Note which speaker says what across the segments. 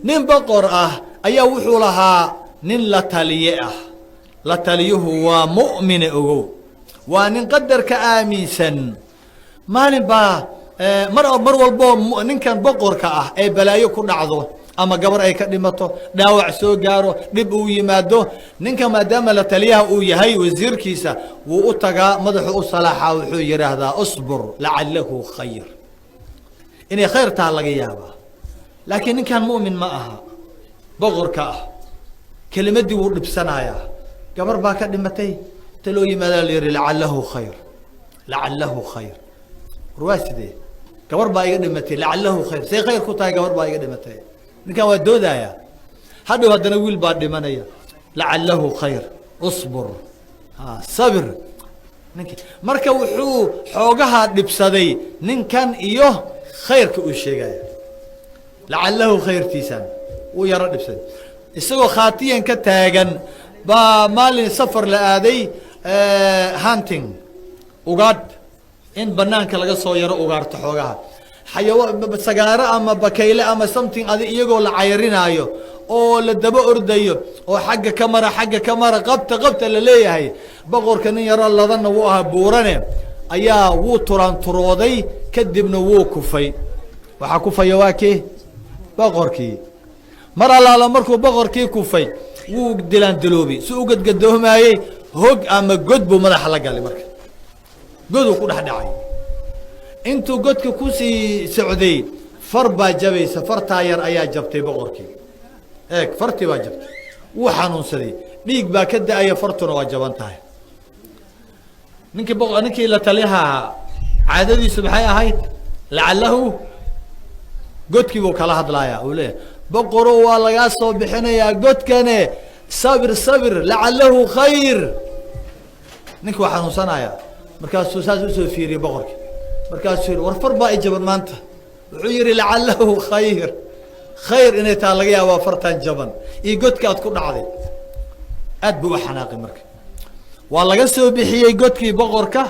Speaker 1: نين بقر أيا وحو لها نين لتاليه لتاليه ومؤمن أغو وانين قدر كآميسا مالين با مر والبو نين كان بقر أي بلايو كن عضو أما قبر أي كلمته داوع سو جارو دب ويمادو نينك ما دام لتليها ويهي وزير كيسة وأتقى مدح الصلاح وحجر هذا أصبر لعله خير إني خير تعلق إيابه لكن إن كان مؤمن معها بغر كأه كلمة دي ورد بسنايا قبر با كلمتي تلو يمادو لعله خير لعله خير رواسدي قبر با يقدمتي لعله خير سي خير كوتاي قبر با يقدمتي نكان ودودايا هذا هذا نقول بعد منايا لعله خير اصبر صبر marka wuxuu xoogaha dhibsaday ninkan iyo khayrka uu sheegay la'allahu khayrtiisan uu yara dhibsaday isagoo khaatiyan ka taagan ba maalin safar la aaday hunting ugaad in banaanka laga soo yaro ugaarto xoogaha حيوان سجارة أما بكيلة أما something هذا يقول عيرينايو أو للدبا أرديو أو حاجة كاميرا قبت اللي ليه هي بقول كان يرى الله ظن وها بورنه أيا وو تران ترودي كدب نوو كفي وحكفي يواكي بقولكي مرة لا مركو بقولكي كفي وو دلان دلوبي سوق قدهم هاي هوج أما قدبو مدح حلقة لي مركب قدو كل حد عاي انتو قدك كوسي سعودي فربا جبي سفر تاير ايا جبتي بغركي هيك فرتي واجبت وحنون سدي ديق با كدا ايا فرتنا واجبانتاي نكي لا تليها عادتي سبحي هاي لعله قدك بو كلا هدلايا وليه بقرو ولا سو بخنيا قدكنه صبر لعله خير نكو حنون سنايا markaas soo saas u soo fiiriyo boqorkii markaas uu warfar baa jaban maanta wuxuu yiri la'allahu khayr inay taa laga yaabo fartan jaban iyo godka aad ku dhacday aad buu xanaaqay markaa waa laga soo bixiyay godkii boqorka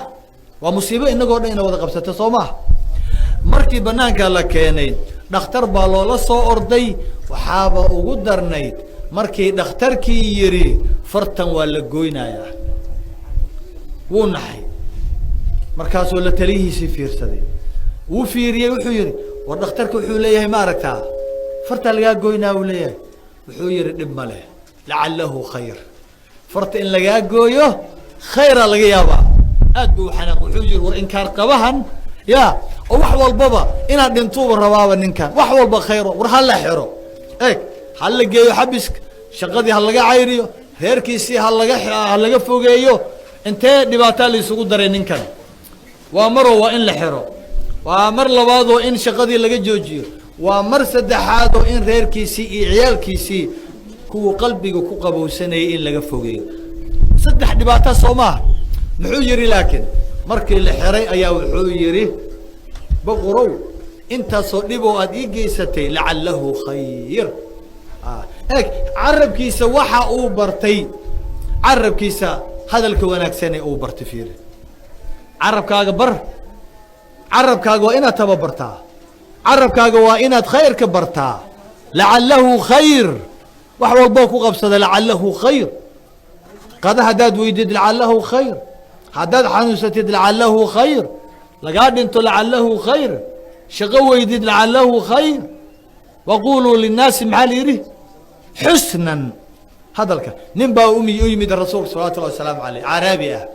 Speaker 1: waa musiibo inagoo dhan wada qabsatay Soomaa markii banaanka la keenay dhakhtar baa loola soo orday waxaaba ugu darnayd markii dhakhtarkii yiri fartan waa la gooynayaa wuu naxay markaasoo la talihiisi fiirsaday uu fiiriyay wuxuu yiri war dhakhtarku wuxuu leeyahay ma aragtaa farta laga gooynaa uu leeyahay wuxuu yiri dhib ma leh la'allahu khayr farta in laga gooyo khayra laga yaaba aad buu xanaaq wuxuu yiri war inkaar qabahan ya oo wax walbaba ina dhinto rabaaba ninkan wax walba khayr war hal la xiro hal la geeyo xabisk shaqadii hal laga cayriyo heerkiisii hal laga fogeeyo intee dhibaato la isugu daray ninkan وامره وإن لحره وامر لبعضه إن شقدي لقى جوجيو وامر سدحاده إن غير كيسي عيال كيسي كو قلبي كو قبو سنة إن لقى فوقيه سدح دبعتها صوماه محوجري لكن مركي الحري أيا وحوجري بقرو انت صليبو أديجي ستي لعله خير هيك عرب كيسا وحا أوبرتي عرب كيسا هذا الكوانك سنة أوبرت فيه عرب كاغا بر عرب كاغا وإنا تببرتا عرب كاغا وإنا خير كبرتا لعله خير وحوال بوكو قبصة لعله خير قد هداد ويدد لعله خير هداد حنوسة لعله خير لقاد انتو لعله خير شغو ويدد لعله خير وقولوا للناس معاليري حسنا هذا الكلام نبا أمي يمد الرسول صلى الله عليه وسلم عليه عربية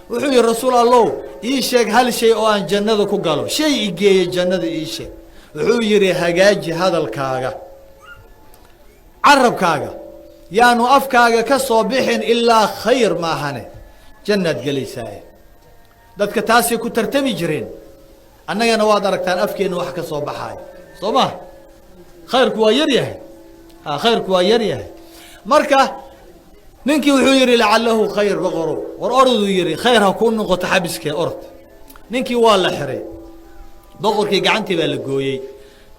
Speaker 1: وحي الرسول الله إيشك هل شيء أن جنة كقالوا شيء يجي جنة إيشك وحي هجاج هذا الكاغا عرب كاغا يعني أفكاغا كصبيح إلا خير ما هني جنة جليساي دتك تاسي كترتمي جرين أنا نوادرك تان أفكي إنه حكى صباحاي صباح خير كوايريه خير كوايريه مركه ننكي وحيري لعله خير بقرو والأرض يري خيرها كون نقطة حبسك أرض ننكي والله حري بقركي قعنتي بالجوي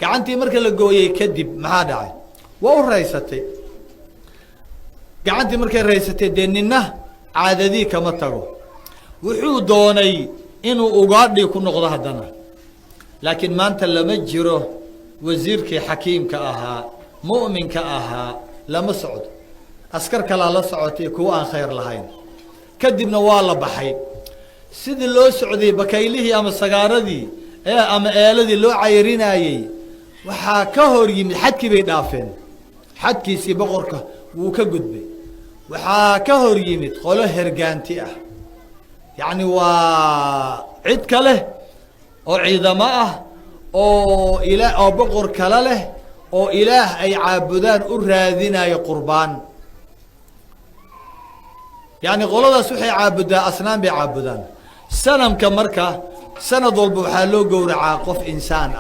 Speaker 1: قعنتي مركل الجوي كذب ما داعي وأول رئيستي قعنتي مركل رئيستي ديننا عادي كما تقول وحودوني إنه أقعد يكون نقطة هدنا لكن ما أنت لما تجره وزيرك حكيم كأها مؤمن كأها لما صعد أسكر كلا لا صعدتي كوان خير لهين كدبنا والله بحي سيد اللو سعودي بكيله أما السجاردي أما آلدي اللو عيريناي وحا كهور يمد حدكي بيدافن حدكي سي بقرك وكجدبي وحا كهور يمد قوله هرجانتي يعني وعد كله أو عظماء أو إله أو بقر كله أو إله أي عابدان أرادنا يا قربان يعني قولوا سوحي عابدا أصنام بعابدان سنم كمركة سنة ضلب حلو جورع قف إنسان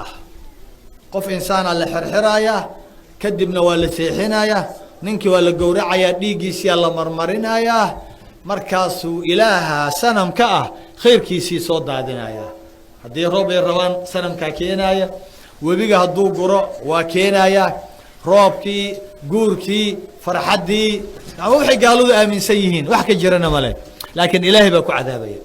Speaker 1: قف إنسان على حرحرايا كدبنا ولا سيحنايا ننكي ولا جورعيا ديجي سيلا مرمرينايا مركاسو إلها سنم كأه خير كيسي صوت عدنايا هدي روبي الروان سنم كاكينايا وبيجا هدو قرا وكينايا روبكي جوركي فرحدي وحي قالوا آمين سيهين وحكي جرنا ملك لكن إلهي بكو عذابيا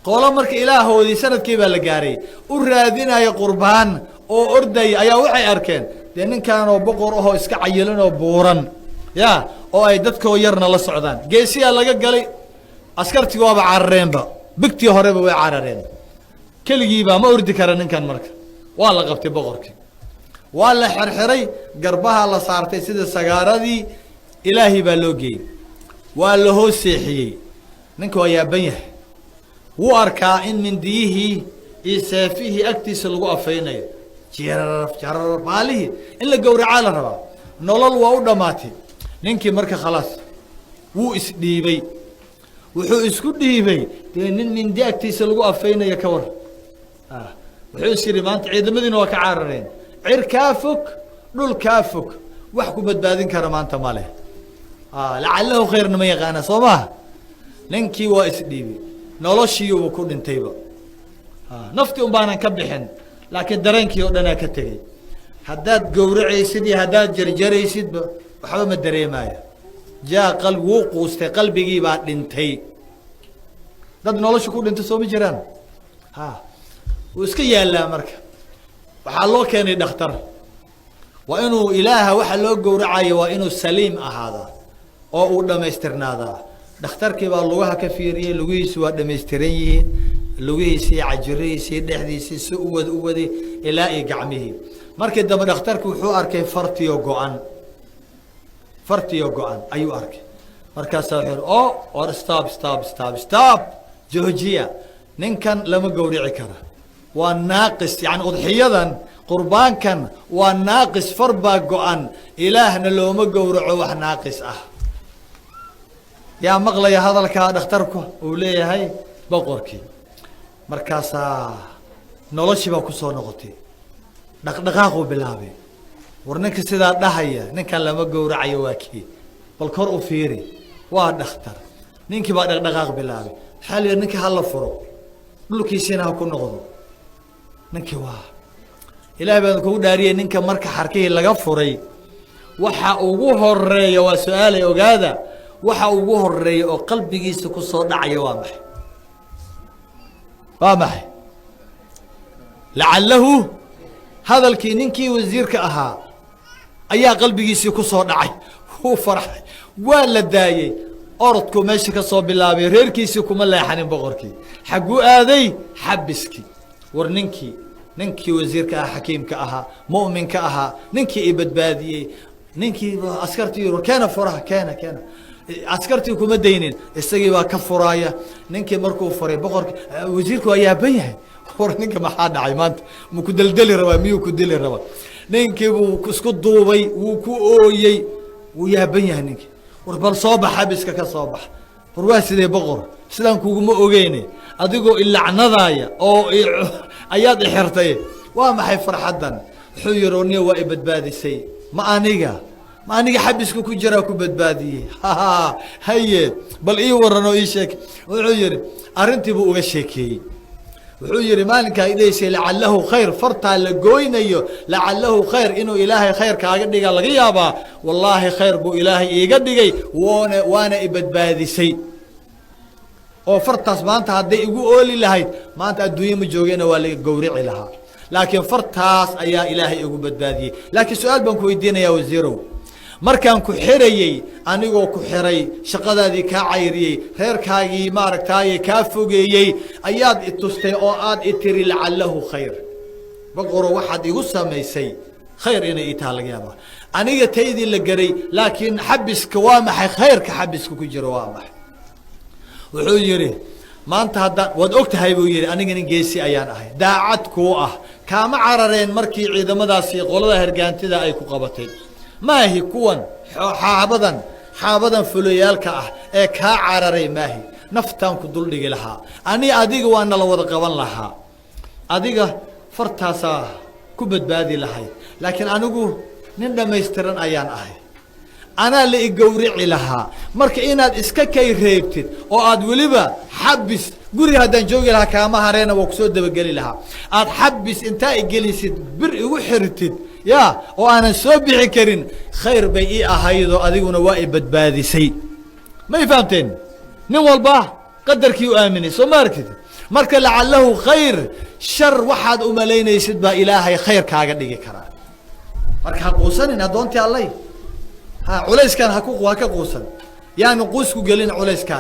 Speaker 1: قولا مرك إله هو دي سنة كيبا لقاري ورادينا يا قربان أو أردي أيا وحي أركان لأن كانوا بقروه إسكا عيلنا بورا يا أو أي دادكو يرنا للسعودان جيسيا لقا قالي أسكرتي وابا عرين با بكتي هوريبا وعرارين كل جيبا ما أردي كارنين كان مرك والله قبتي بقركي والله حرحري قربها الله صارتي سيد السجارة دي إلهي بالوجي والله هو سيحي نكو يا بيه وأركا إن من ديه يسافيه أكتس الوقف فينا جرب عليه إلا جور على ربا نولل وأودا ماتي ننكي مركا خلاص هو إسديبي وحو إسكديبي تين من دي أكتس الوقف فينا يا كور وحو يصير ما أنت عيد مدينة وكعارين عير كافك نول كافك وحكو بدبادين كرمان تماله لعله خير ما يغانا صوبه ننكي واسديبي نولشي وكون انتيبا نفتي بانا كبخن لكن درينكي ودنا كتغي حداد غورعي سيدي حداد جرجري سيد وحبا ما دريمايا جاء قلب وقوست قلبي با دنتي دد نولشي كو دنت سومي جيران واسكا يالا marka waxa loo keenay dhakhtar waa inuu ilaaha waxa loo gowracayo waa inuu saliim ahaada oo uu dhameystirnaada dhakhtarkii baa lugaha ka fiiriyay lugihiisu waa dhameystiran yihiin lugihiisii cajiriisii dhexdiisii si u wadi ilaa ay gacmihii markii dambe dhakhtarku wuxuu arkay fartiyo go'an ayuu arkay markaas wuxuu or stop joojiya ninkan lama gowrici kara waa naaqis yani udxiyadan qurbaankan waa naaqis farba go'an ilaahna looma gowraco wax naaqis yaa maqlaya hadalka dhakhtarku uu leeyahay boqorkii markaasa noloshii baa ku soo noqotay dhaqdhaqaaqo bilaabay warninka sidaa dhahaya ninkan lama gowracayo waa kii bal kor u fiiri waa dhakhtar ninkii baa dhaqdhaqaaq bilaabay xal ninka hala furo dhulkiisina ha ku noqdo ninkii waa ilaahay baan ku dhaariyay ninka marka xarkii laga furay waxa ugu horeeyo waa su'aal ay ogaada waxa ugu horeeyo oo qalbigiisa ku soo dhacay waa maxay la'allahu hadalkii ninkii wasiirka ahaa ayaa qalbigiisa ku soo dhacay uu farxay waa la daayay orodku meesha ka soo bilaabay reerkiisa kuma leexanin boqorkii xagu aaday xabiski war ninkii wasiirka xakiimka ahaa mu'minka ahaa ninkii ibadbaadiyay ninkii askartii keena furaha keena askartii kuma daynin isagii baa ka furaaya ninkii markuu furay boqorkii wasiirku ayaa banyahay war ninka maxaa dhacay maanta ma ku daldali rabaa miyuu ku dili rabaa ninkii buu isku duubay wuu ku ooyay wuu yaaban yahay ninkii war bal soo bax xabiska ka soo bax war waa sidee boqor sidaan kuguma ogeyne adigoo ilacnadaaya oo ayaad xirtay waa maxay farxadan wuxuu yironiyo waa ibadbaadisay ma aniga xabiska ku jira ku badbaadiyay haye bal ii warano ii sheek wuxuu yiri arintii buu uga sheekay wuxuu yiri maalinka idaysay la'allahu khayr farta la gooynayo la'allahu khayr inuu ilaahay khayr kaaga dhiga laga yaaba wallahi khayr buu ilaahay iiga dhigay waana ibadbaadisay oo fartaas maanta haday igu ooli lahayd maanta adduunyo ma joogeen waa la gowrici lahaa laakiin fartaas ayaa ilaahay ugu badbaadiyey laakiin su-aal baan ku weydiinayaa wasiirow markaan ku xirayey anigoo ku xiray shaqadaadii kaa cayriyey reerkaagii maaragtaaye kaa fogeeyey ayaad i tustay oo aad i tiri lacalahu khayr boqoro waxaad igu samaysay khayr inay ii taha laga yaabaa aniga taydii la garay laakiin xabiska waa maxay khayrka xabiska ku jiro waa maxay wuxuu yidhi maanta haddaan waad og tahay buu yidhi aniga nin geesi ayaan ahay daacad kuu ah kaama carareen markii ciidamadaasi qolada hergaantida ay ku qabatay maahi kuwan xaabadan fulayaalka ah ee kaa cararay maahi naftaan ku duldhigi lahaa ani adiga waa nala wada qaban lahaa adiga fartaasaa ku badbaadi lahayd laakiin anigu nin dhammaystiran ayaan ahay anaa la igowrici lahaa marka inaad iska kay reebtid oo aad weliba xabis guriga haddaan joogi lahaa kaama hareena waa kusoo dabageli lahaa aad xabis intaa igelisid bir igu xirtid ya oo aanan soo bixi karin khayr bay ii ahaydoo adiguna waa i badbaadisay may fahamteen nin walba qadarkii u aaminay soo ma aragtid marka lacalahu khayr shar waxaad u malaynaysid baa ilaahay khayr kaaga dhigi karaa marka ha quusanin addoontii allay ha culayskan ha ka quusan yaanu quusku gelin culayskan